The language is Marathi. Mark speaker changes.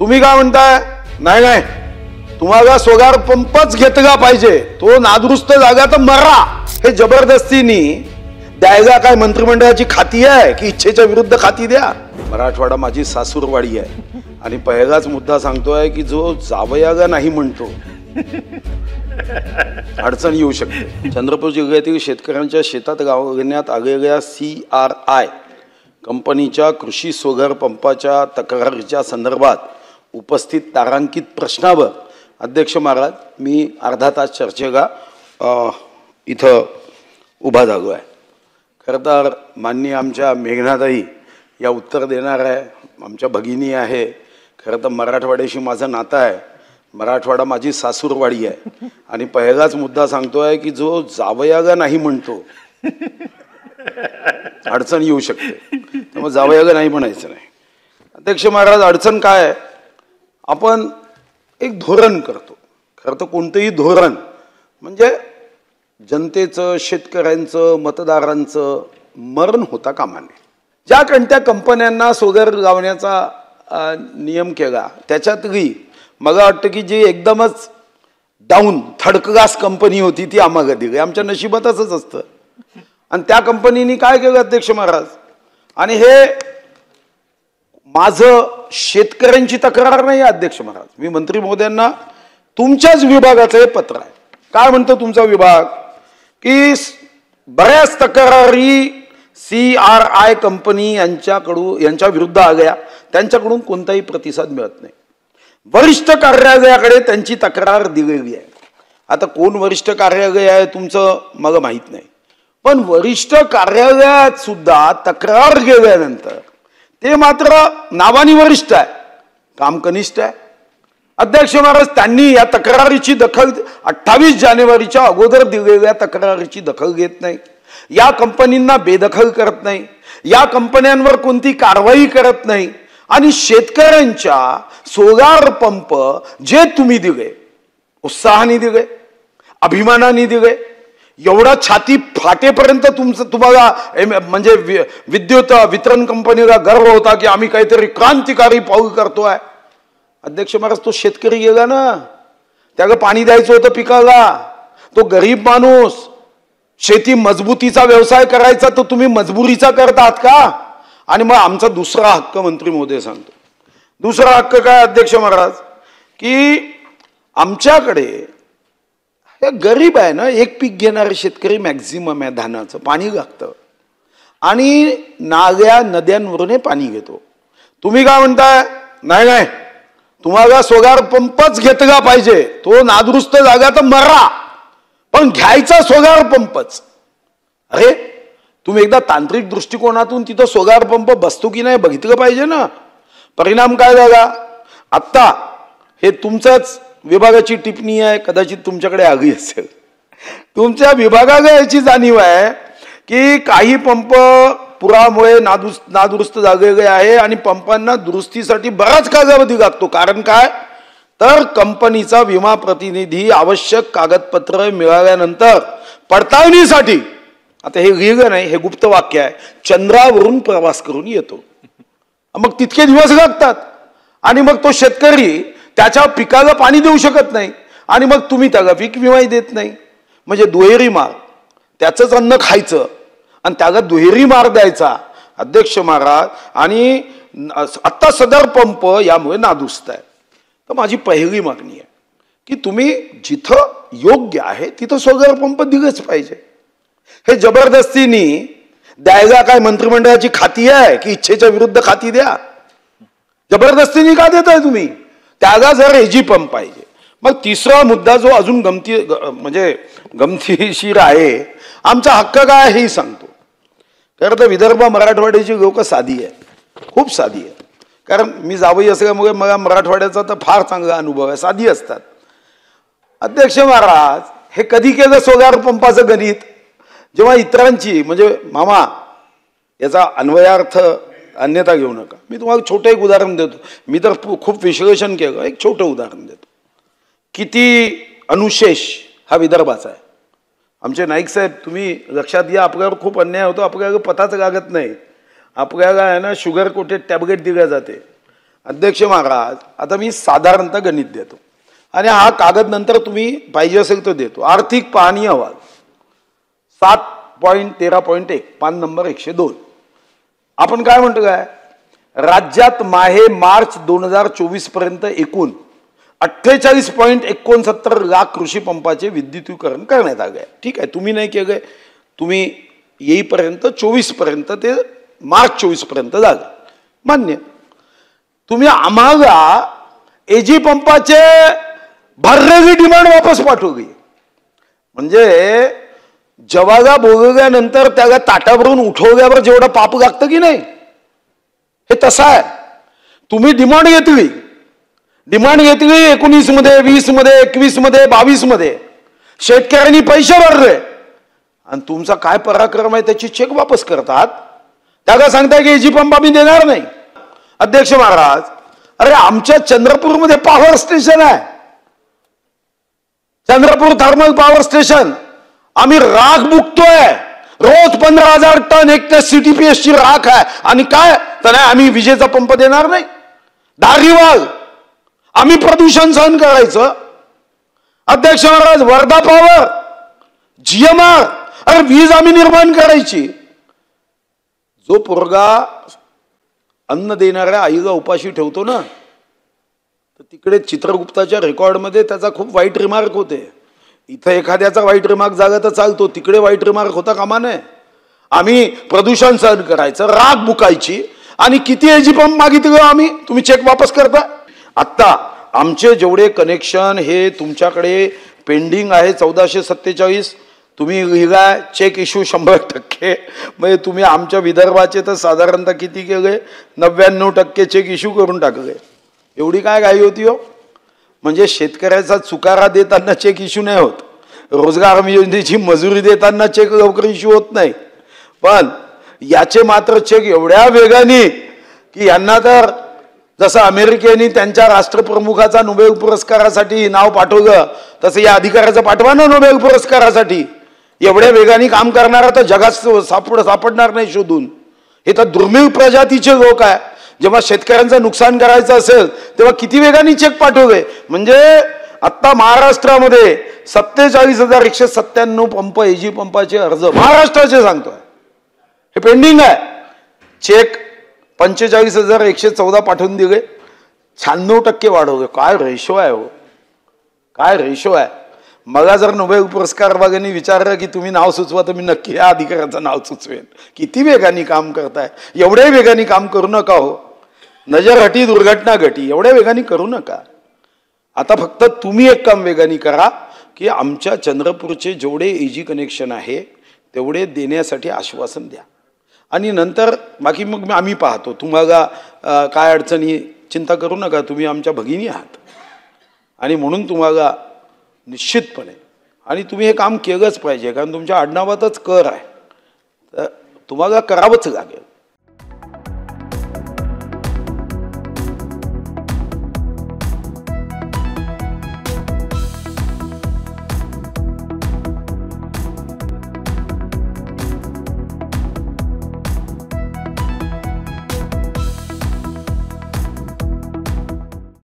Speaker 1: तुम्ही काय म्हणताय? नाही नाही, तुम्हाला सोगार पंपच घेतला पाहिजे, तो नादुरुस्त जागा तर मरा. हे जबरदस्तीने द्यायला काय मंत्रिमंडळाची खाती आहे की इच्छेच्या विरुद्ध खाती द्या? मराठवाडा माझी सासूरवाडी आहे आणि पहिलाच मुद्दा सांगतोय की जो जावयागा नाही म्हणतो अडचण येऊ शकते. चंद्रपूर जिल्ह्यातील शेतकऱ्यांच्या शेतात लावण्यात आलेल्या CRI कंपनीच्या कृषी सोगार पंपाच्या तक्रारीच्या संदर्भात उपस्थित तारांकित प्रश्नावर अध्यक्ष महाराज मी अर्धा तास चर्चेला इथं उभा झालो आहे. खरं तर माननीय आमच्या मेघनाताई या उत्तर देणार आहे, आमच्या भगिनी आहे. खरं तर मराठवाड्याशी माझं नातं आहे, मराठवाडा माझी सासूरवाडी आहे आणि पहिलाच मुद्दा सांगतोय की जो जावयागा नाही म्हणतो अडचण येऊ शकते, त्यामुळे जावयागा नाही म्हणायचं नाही. अध्यक्ष महाराज अडचण काय आहे? आपण एक धोरण करतो. खरं तर कोणतंही धोरण म्हणजे जनतेचं, शेतकऱ्यांचं, मतदारांचं मरण होता कामा नये. ज्या कोणत्या कंपन्यांना सोगार लावण्याचा नियम केला त्याच्यातही मला वाटतं की जी एकदमच डाऊन थर्ड क्लास कंपनी होती ती आम्हाला दिली. आमच्या नशिबात असंच असतं. आणि त्या कंपनीने काय केलं अध्यक्ष महाराज, आणि हे माझं शेतकऱ्यांची तक्रार नाही अध्यक्ष महाराज, मी मंत्री महोदयांना तुमच्याच विभागाचं हे पत्र आहे. काय म्हणतो तुमचा विभाग की बऱ्याच तक्रारी CRI कंपनी यांच्या विरुद्ध आल्या, त्यांच्याकडून कोणताही प्रतिसाद मिळत नाही. वरिष्ठ कार्यालयाकडे त्यांची तक्रार दिलेली आहे. आता कोण वरिष्ठ कार्यालय आहे तुमचं मला माहित नाही, पण वरिष्ठ कार्यालयात सुद्धा तक्रार गेल्यानंतर ते मात्र नावानी वरिष्ठ आहे, काम कनिष्ठ आहे. अध्यक्ष महाराज त्यांनी या तक्रारीची दखल 28 जानेवारीच्या अगोदर दिलेल्या तक्रारीची दखल घेत नाही, या कंपनींना बेदखल करत नाही, या कंपन्यांवर कोणती कारवाई करत नाही. आणि शेतकऱ्यांच्या सोगार पंप जे तुम्ही दिले, उत्साहाने दिले, अभिमानाने दिले, एवढा छाती फाटेपर्यंत तुम्हाला म्हणजे विद्युत वितरण कंपनीला गर्व होता की आम्ही काहीतरी क्रांतिकारी पाऊल करतोय. अध्यक्ष महाराज तो शेतकरी गेला ना, त्याला पाणी द्यायचं होतं पिकाला, तो गरीब माणूस, शेती मजबूतीचा व्यवसाय करायचा तर तुम्ही मजबुरीचा करतात का? आणि मग आमचा दुसरा हक्क मंत्री महोदय सांगतो. दुसरा हक्क काय अध्यक्ष महाराज की आमच्याकडे हे गरीब आहे ना, एक पीक घेणारे शेतकरी मॅक्झिमम आहे, धानाचं पाणी लागतं आणि नाल्या नद्यांवरून पाणी घेतो. तुम्ही काय म्हणताय? नाही नाही, तुम्हाला सोगार पंपच घेतला पाहिजे, तो नादुरुस्त जागा तर मरा, पण घ्यायचा सोगार पंपच. अरे तुम्ही एकदा तांत्रिक दृष्टिकोनातून तिथं सोगार पंप बसतो की नाही बघितलं पाहिजे ना. परिणाम काय झाला? आत्ता हे तुमच्याच विभागाची टिप्पणी आहे, कदाचित तुमच्याकडे आली असेल. तुमच्या विभागाला याची जाणीव आहे की काही पंप पुरामुळे नादुरुस्त झालेले आहे आणि पंपांना दुरुस्तीसाठी बराच कालावधी लागतो. कारण काय तर कंपनीचा विमा प्रतिनिधी आवश्यक कागदपत्र मिळाल्यानंतर पडताळणीसाठी, आता हे लिहिलं नाही, हे गुप्त वाक्य आहे, चंद्रावरून प्रवास करून येतो. मग तितके दिवस लागतात आणि मग तो शेतकरी त्याच्या पिकाला पाणी देऊ शकत नाही आणि मग तुम्ही त्याला पीक विमाही देत नाही. म्हणजे दुहेरी मार, त्याचंच अन्न खायचं आणि त्याला दुहेरी मार द्यायचा अध्यक्ष महाराज. आणि आत्ता सदर पंप यामुळे नादुरुस्त आहे. तर माझी पहिली मागणी आहे की तुम्ही जिथं योग्य आहे तिथं सोगार पंप दिलेच पाहिजे. हे जबरदस्तीने द्यायला काय मंत्रिमंडळाची खाती आहे की इच्छेच्या विरुद्ध खाती द्या? जबरदस्तीने का देताय तुम्ही? त्याला जर एजी पंप पाहिजे. मग तिसरा मुद्दा जो अजून गमतीशीर आहे, आमचा हक्क काय हेही सांगतो. खरं तर विदर्भ मराठवाड्याची लोक साधी आहे, खूप साधी आहे. कारण मी जावई असल्यामुळे मला मराठवाड्याचा तर फार चांगला अनुभव आहे, साधी असतात. अध्यक्ष महाराज हे कधी केलं सोगार पंपाचं गणित? जेव्हा इतरांची म्हणजे मामा याचा अन्वयार्थ अन्यथा घेऊ नका. मी तुम्हाला छोटं एक उदाहरण देतो. मी तर खूप विश्लेषण केलं, एक छोटं उदाहरण देतो. किती अनुशेष हा विदर्भाचा आहे. आमचे नाईक साहेब तुम्ही लक्षात घ्या, आपल्यावर खूप अन्याय होतो, आपल्याला पताच लागत नाही. आपल्याला आहे ना शुगर कोटेड टॅबलेट दिल्या जाते अध्यक्ष महाराज, आता मी साधारणतः गणित देतो आणि हा कागद नंतर तुम्ही पाहिजे असेल तर देतो. आर्थिक पाहणी अहवाल 7.13.1 पान नंबर 102. आपण काय म्हणतो काय, राज्यात माहे मार्च 2024 पर्यंत एकूण 48.69 लाख कृषी पंपाचे विद्युतीकरण करण्यात आले. ठीक आहे, तुम्ही नाही केलंय, तुम्ही येईपर्यंत 24 पर्यंत ते मार्च 24 पर्यंत झालं, मान्य. तुम्ही आम्हाला एजी पंपाचे भरलेली डिमांड वापस पाठवली. म्हणजे जवागा बोलल्यानंतर त्याला ताटावरून उठवल्यावर जेवढं पाप लागतं की नाही, हे तसं आहे. तुम्ही डिमांड घेतली 19 मध्ये, 20 मध्ये, 21 मध्ये, 22 मध्ये, शेतकऱ्यांनी पैसे भरले आणि तुमचा काय पराक्रम आहे त्याची चेक वापस करतात. त्याला सांगताय की एजी पंप आम्ही देणार नाही. अध्यक्ष महाराज, अरे आमच्या चंद्रपूरमध्ये पॉवर स्टेशन आहे, चंद्रपूर थर्मल पॉवर स्टेशन. आम्ही राख बुकतोय रोज 15,000 टन एक त्या CTPS ची राख आहे. आणि काय तर नाही, आम्ही विजेचा पंप देणार नाही. दारीवाल आम्ही प्रदूषण सहन करायचं. अध्यक्ष महाराज, वर्धा पॉवर, GMR, अरे वीज आम्ही निर्माण करायची. जो पोरगा अन्न देणाऱ्या आईला उपाशी ठेवतो ना, तर तिकडे चित्रगुप्ताच्या रेकॉर्डमध्ये त्याचा खूप वाईट रिमार्क होते. इथं एखाद्याचा वाईट रिमार्क झाला तर चालतो, तिकडे वाईट रिमार्क होता कामा नये. आम्ही प्रदूषण सहन करायचं, राग बुकायची, आणि किती एजी पंप मागितलं आम्ही, तुम्ही चेक वापस करता. आत्ता आमचे जेवढे कनेक्शन हे तुमच्याकडे पेंडिंग आहे 1447, तुम्ही लिहिलाय चेक इश्यू 100%. म्हणजे तुम्ही आमच्या विदर्भाचे तर साधारणतः किती केले, 99% चेक इश्यू करून टाकले. एवढी काय घाई होती हो? म्हणजे शेतकऱ्याचा चुकारा देताना चेक इश्यू नाही होत, रोजगार योजनेची मजुरी देताना चेक लवकर इश्यू होत नाही, पण याचे मात्र चेक एवढ्या वेगाने की यांना तर जसं अमेरिकेने त्यांच्या राष्ट्रप्रमुखाचा नोबेल पुरस्कारासाठी नाव पाठवलं, तसं या अधिकाऱ्याचं पाठवा ना नोबेल पुरस्कारासाठी. एवढ्या वेगाने काम करणारा तर जगात सापडणार नाही शोधून. हे तर दुर्मिळ प्रजातीचे लोक आहे. जेव्हा शेतकऱ्यांचं नुकसान करायचं असेल तेव्हा किती वेगाने चेक पाठवले. म्हणजे आता महाराष्ट्रामध्ये 47,197 पंप एजी पंपाचे अर्ज महाराष्ट्राचे सांगतोय, हे पेंडिंग आहे. चेक 45,114 पाठवून दिले, 96% वाढवले. काय रेशो आहे हो, काय रेशो आहे. मला जर नोबेल पुरस्कार बघांनी विचारलं की तुम्ही नाव सुचवा, तर मी नक्की या अधिकाऱ्याचं नाव सुचवेन. किती वेगाने काम करताय, एवढ्या वेगाने काम करू नका हो. नजर हटी दुर्घटना घटी, एवढ्या वेगाने करू नका. आता फक्त तुम्ही एक काम वेगाने करा की आमच्या चंद्रपूरचे जेवढे एजी कनेक्शन आहे तेवढे देण्यासाठी आश्वासन द्या, आणि नंतर बाकी मग आम्ही पाहतो. तुम्हाला काय अडचणी, चिंता करू नका, तुम्ही आमच्या भगिनी आहात. आणि म्हणून तुम्हाला निश्चितपणे, आणि तुम्ही हे काम केलंच पाहिजे, कारण तुमच्या आडनावातच कर आहे, तर तुम्हाला करावंच लागेल.